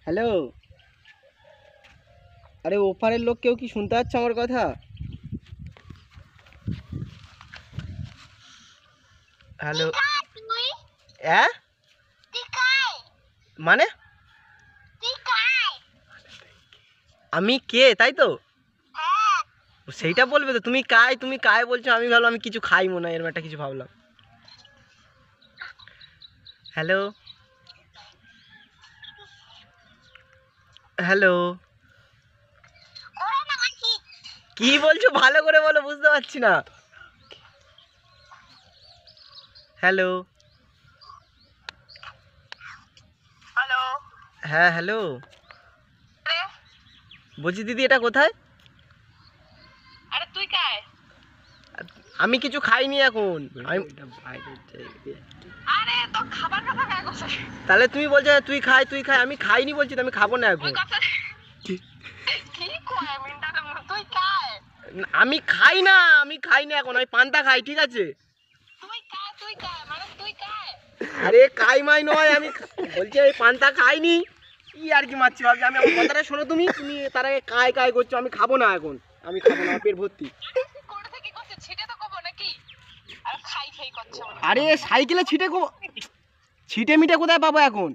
Hello, আরে ওপারের লোক কেউ কি শুনতে পাচ্ছে আমার কথা? হ্যালো, হ্যাঁ মানে আমি কে তাই তো? সেইটা বলবে তো। তুমি কায় বলছো, আমি ভাবলাম আমি কিছু খাই মনে হয়, এরকম একটা কিছু ভাবলাম। হ্যালো হ্যালো, কি বলছো ভালো করে বলো, বুঝতে পারছি না। Hello, hello. হ্যাঁ হ্যালো, বলছি দিদি এটা কোথায়? আরে তুই কায়? আমি কিছু খাইনি এখন। আরে তো খাবার কথা কায় কইছে? তাহলে তুমি বলছো তুই খাই তুই খাই, আমি খাইনি বলছি তো, আমি খাবো না এখন। তুই কথা কি কয় মিন্টাতে তুই কায়? আমি খাই না, আমি খাই না এখন, আমি পান্তা খাই, ঠিক আছে? তুই কায় মানে তুই কায়? আরে কাই মাই নয়, আমি বলছি এই পান্তা খাইনি। কি আর কি মারছি ভাবছি, আমি আমার কথাটা শোনো, তুমি তুমি তার আগে কাই কাই করছো। আমি খাবো না এখন, আমি খাবো না, আমার পেট ভর্তি। কোন থেকে কইছে ছিটে তো কব নাকি? আর খাই খাই করছ। আরে সাইকেলে ছিটে মিটে কোথায় পাবো এখন?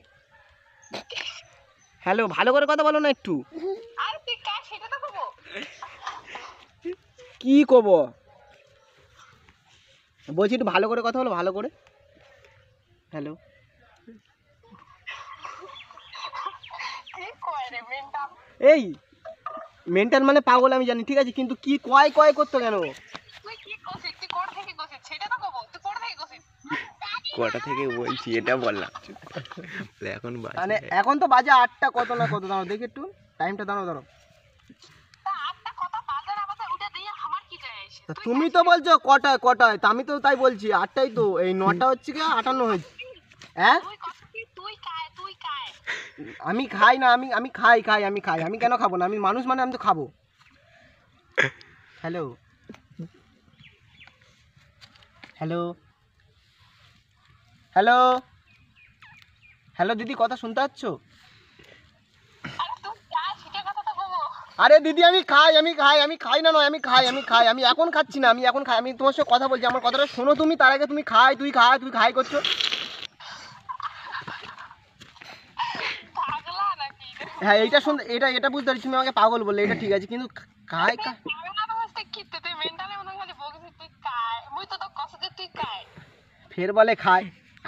হ্যালো, ভালো করে কথা বলো না একটু। আর তুই কায় সেটা তো কব। কি কব বলছি, একটু ভালো করে কথা বলো, ভালো করে। হ্যালো, কি কয় রে মিন্টা? এই মেন্টাল মানে পাগল আমি জানি, ঠিক আছে, কিন্তু কি কয় কয় করতো কেন? তুই কি কইছিস? তুই কোন থেকে কইছিস? সেটা তো কব। তুই কোন থেকে কইছিস? কটা থেকে বলছি এটা বললাম। এখন মানে এখন তো বাজে 8টা কত না কত, দাঁড়াও দেখি একটু টাইমটা, দাঁড়াও। তা আটটা কথা বাজার আমাদের উঠে দিয়ে আমার কি যায় আসে? তা তুমি তো বলছো কটায় কটায়, তা আমি তো তাই বলছি 8টাই তো, এই 9টা হচ্ছে কি 58 হয়েছে। হ্যাঁ তুই কথা তুই কায় তুই কায়? আমি খাই না, আমি খাই, আমি কেন খাবো না? আমি মানুষ, মানে আমি তো খাবো। হ্যালো হ্যালো হ্যালো হ্যালো, দিদি কথা শুনতে পাচ্ছ? আরে তুই কায় সেটা কথা তো কব। আরে দিদি আমি খাই না নয়, আমি এখন খাচ্ছি না, আমি তোমার সাথে কথা বলছি, আমার কথাটা শোনো তুমি, তার আগে তুমি খাই করছো। পাগলা নাকি? হ্যাঁ এইটা শুনতে, এটা বুঝতে পারছি, তুমি আমাকে পাগল বললে, এটা ঠিক আছে, কিন্তু খাই পাগলা অবস্থা কি তুই মেন্টালে মনে হয় বলছিস তুই কায়? মুই তো তো কষ্ট যে তুই কায়। ফের বলে খাই,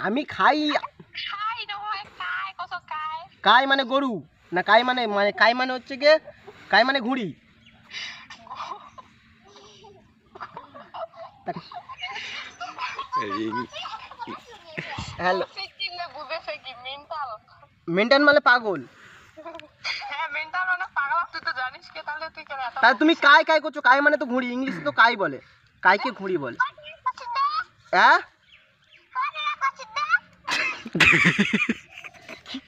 আমি খাই। খাই নহয় কায় কত কায়? কাই মানে গরু, না কাই মানে কাই মানে হচ্ছে গিয়ে, কাই মানে ঘুড়ি। হ্যালো, সিকিম না বুঝেছে কি মেন্টাল? মেন্টাল মানে পাগল। হ্যাঁ মেন্টাল মানে পাগলা, তুই তো জানিস কে, তাহলে তুই কেন এত তাহলে তুমি কাই করছো? কাই মানে তো ঘুড়ি, ইংলিশে তো কাই বলে, কাইকে ঘুড়ি বলে। হ্যাঁ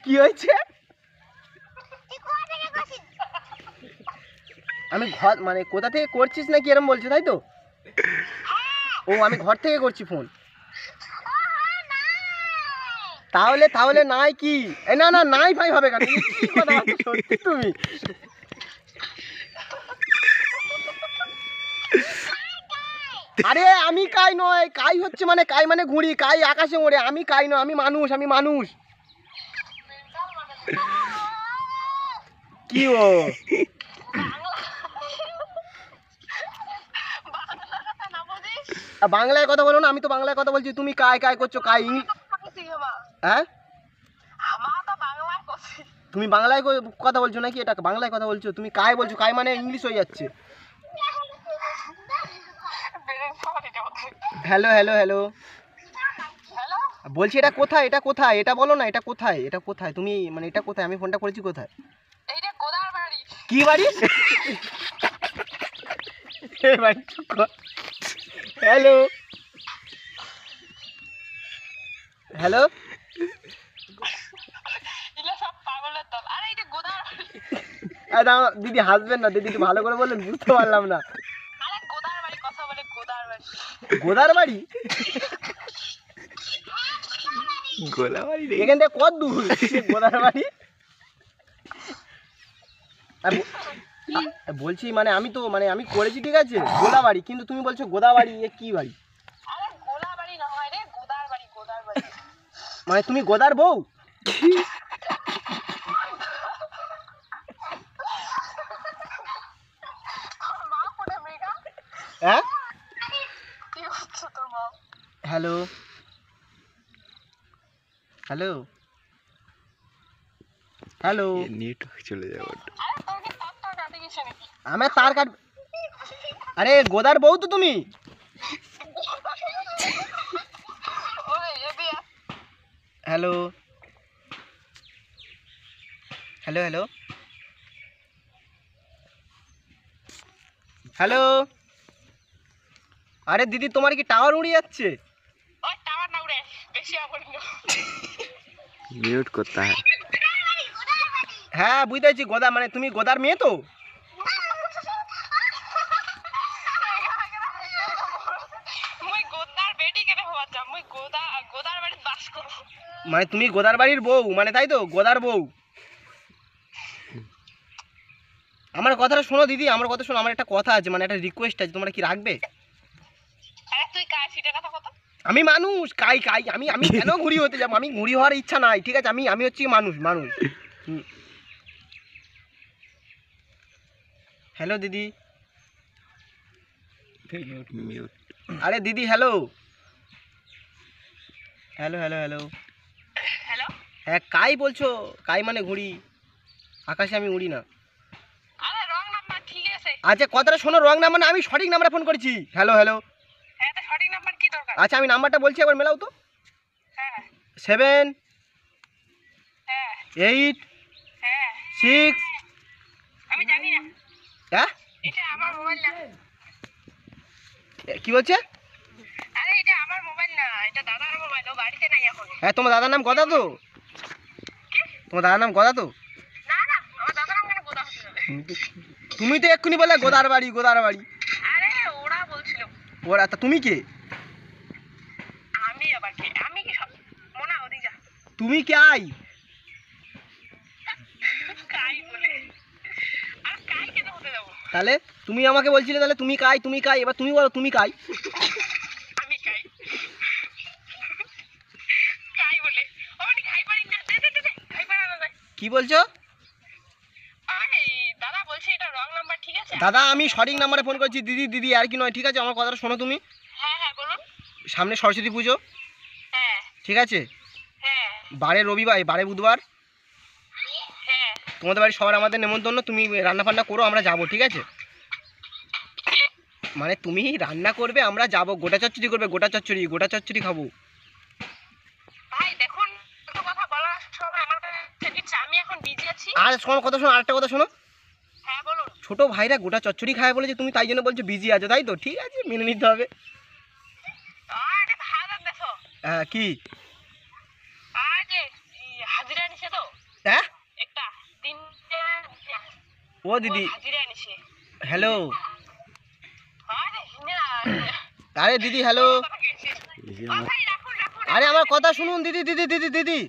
কি হয়েছে? আমি ঘর মানে কোথা থেকে করছিস নাকি এরকম বলছো, তাই তো? ও আমি ঘর থেকে করছি ফোন। তাহলে নাই কি? না না নাই ভাই হবে কেন? তুমি কি কথা বলছো সত্যি তুমি? আরে আমি কাই নয়, কাই হচ্ছে মানে কাই মানে ঘুড়ি, কাই আকাশে ওড়ে, আমি কাই নয়, আমি মানুষ। কি ও বাংলায় কথা বলো না, আমি তো বাংলায় কথা বলছি, তুমি কাই করছো, কাই হ্যাঁ তুমি বাংলায় কথা বলছো নাকি? এটা বাংলায় কথা বলছো, তুমি কাই বলছো, কাই মানে ইংলিশ হয়ে যাচ্ছে। হ্যালো হ্যালো হ্যালো, বলছি এটা কোথায়, এটা বলো না, এটা কোথায় তুমি, মানে এটা কোথায়, আমি ফোনটা করেছি কোথায়? কি বাড়ি? হ্যালো হ্যালো, দিদি হাসবেন না, দিদি ভালো করে বললেন, বুঝতে পারলাম না। গোদার বাড়ি গোলাবাড়ি এখান থেকে কত দূর গোদার বাড়ি? বলছি মানে আমি করেছি ঠিক আছে গোদাবাড়ি, কিন্তু তুমি বলছো গোদাবাড়ি, এ কি বাড়ি? আরে গোলা বাড়ি না হয় রে, গোদার বাড়ি, গোদার বাড়ি। মানে তুমি গোদার বউ? তোর মা ফোনে মেঘা, হ্যাঁ, কি হচ্ছে তোর মা? হ্যালো হ্যালো হ্যালো, নেটওয়ার্ক চলে যাবে ওটা। আরে তোর কি তারটা কাটে গেছে নাকি? আমার তার কাট, আরে গোদার বউ তো তুমি? ওই এবি হ্যালো হ্যালো হ্যালো হ্যালো, আরে দিদি তোমার কি টাওয়ার উড়ে যাচ্ছে? ওই টাওয়ার না উড়ে, বেশি আবরি না। মিউট করতে হয়। হ্যাঁ বুঝতে পারছি, গোদা মানে তুমি গোদার মেয়ে তো? মুই গোদার বেটি কেনে হওয়া যা, মুই গোদার বাড়ি বাস করব। মানে তুমি গোদার বাড়ির বউ মানে, তাই তো? গোদার বউ। আমার কথাটা শোনো দিদি, আমার কথা শোনো, আমার একটা কথা আছে, মানে একটা রিকোয়েস্ট আছে, তোমরা কি রাখবে? আরে তুই কাজ সিটের কথা কত? আমি মানুষ, কাই কাই, আমি কেন ঘুরি হতে যাবো? আমি ঘুরি হওয়ার ইচ্ছা নাই, ঠিক আছে? আমি হচ্ছি মানুষ মানুষ। হ্যালো দিদি। মিউট। আরে দিদি hello hello hello hello. Hello, হ্যাঁ কাই বলছো? কাই মানে ঘুড়ি, আকাশে আমি উড়ি না। আরে রং নাম্বার, ঠিক আছে। আচ্ছা কথাটা শোনো, রং নাম্বার না, আমি সঠিক নাম্বারে ফোন করেছি। Hello hello. হ্যাঁ তো সঠিক নাম্বার কি দরকার? আচ্ছা আমি নাম্বারটা বলছি, একবার মেলাও তো। হ্যাঁ 7 হ্যাঁ 8 হ্যাঁ, 6। আমি জানি না, হ্যাঁ এটা আমার মোবাইল না। কি বলছে? আরে এটা আমার মোবাইল না, এটা দাদার মোবাইল, ও বাড়িতে নাই এখন। হ্যাঁ তোমার দাদার নাম গদা তো? তোমার দাদার নাম গদা তো? না না, আমার দাদার নাম কেন গোদা হতে যাবে? তুমি তো এক্ষুনি বললে গোদার বাড়ি গোদার বাড়ি। আরে ওরা বলছিল। ওরা তা তুমি কে? আমি আবার কে? আমি কি সব মোনা ওদি যা তুমি কে আই? কাই বলে, আর কাই কেন হতে যাবো? তাহলে তুমি আমাকে বলছিলে, তাহলে তুমি কাই তুমি কাই, এবার তুমি বলো তুমি কাই। আমি কাই, কাই বলে ওনি খাই পারি না, দে দে দে খাই পারা না যায়। কি বলছো? আরে দাদা বলছে এটা রং নাম্বার, ঠিক আছে? দাদা আমি সঠিক নাম্বারে ফোন করছি, দিদি দিদি আর কি নয়, ঠিক আছে? আমার কথাটা শোনো তুমি। হ্যাঁ হ্যাঁ বলুন। সামনে সরস্বতী পুজো, হ্যাঁ ঠিক আছে? হ্যাঁ বারে রবিবার, বারে বুধবার, হ্যাঁ, তোমাদের বাড়ি সবার আমাদের নেমন্তন্ন, তুমি রান্না ফান্না করো, আমরা যাবো, ঠিক আছে? মানে তুমি রান্না করবে, আমরা যাবো, গোটা চচ্চড়ি করবে, গোটা চচ্চড়ি খাবো। ভাই দেখুন, একটা কথা বলার সময় আমার কাছে দিচ্ছে, আমি এখন বিজি আছি। আর শোনো কথা শোনো, আরেকটা কথা শোনো। হ্যাঁ বলুন। ছোট ভাইরা গোটা চচ্চড়ি খায় বলেছে, তুমি তাই জন্য বলছো বিজি আছো, তাই তো? ঠিক আছে, মেনে নিতে হবে। আরে হাজার দেখো, হ্যাঁ কি? আজ হাজিরা নিছে তো হ্যাঁ একটা দিন, ও দিদি হাজিরা নিছে। হ্যালো, আরে না, আরে দিদি হ্যালো, ভাই রাখুন রাখুন। আরে আমার কথা শুনুন দিদি দিদি দিদি দিদি,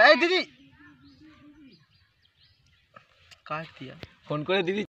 এই দিদি কাট দিয়া ফোন করে দিদি।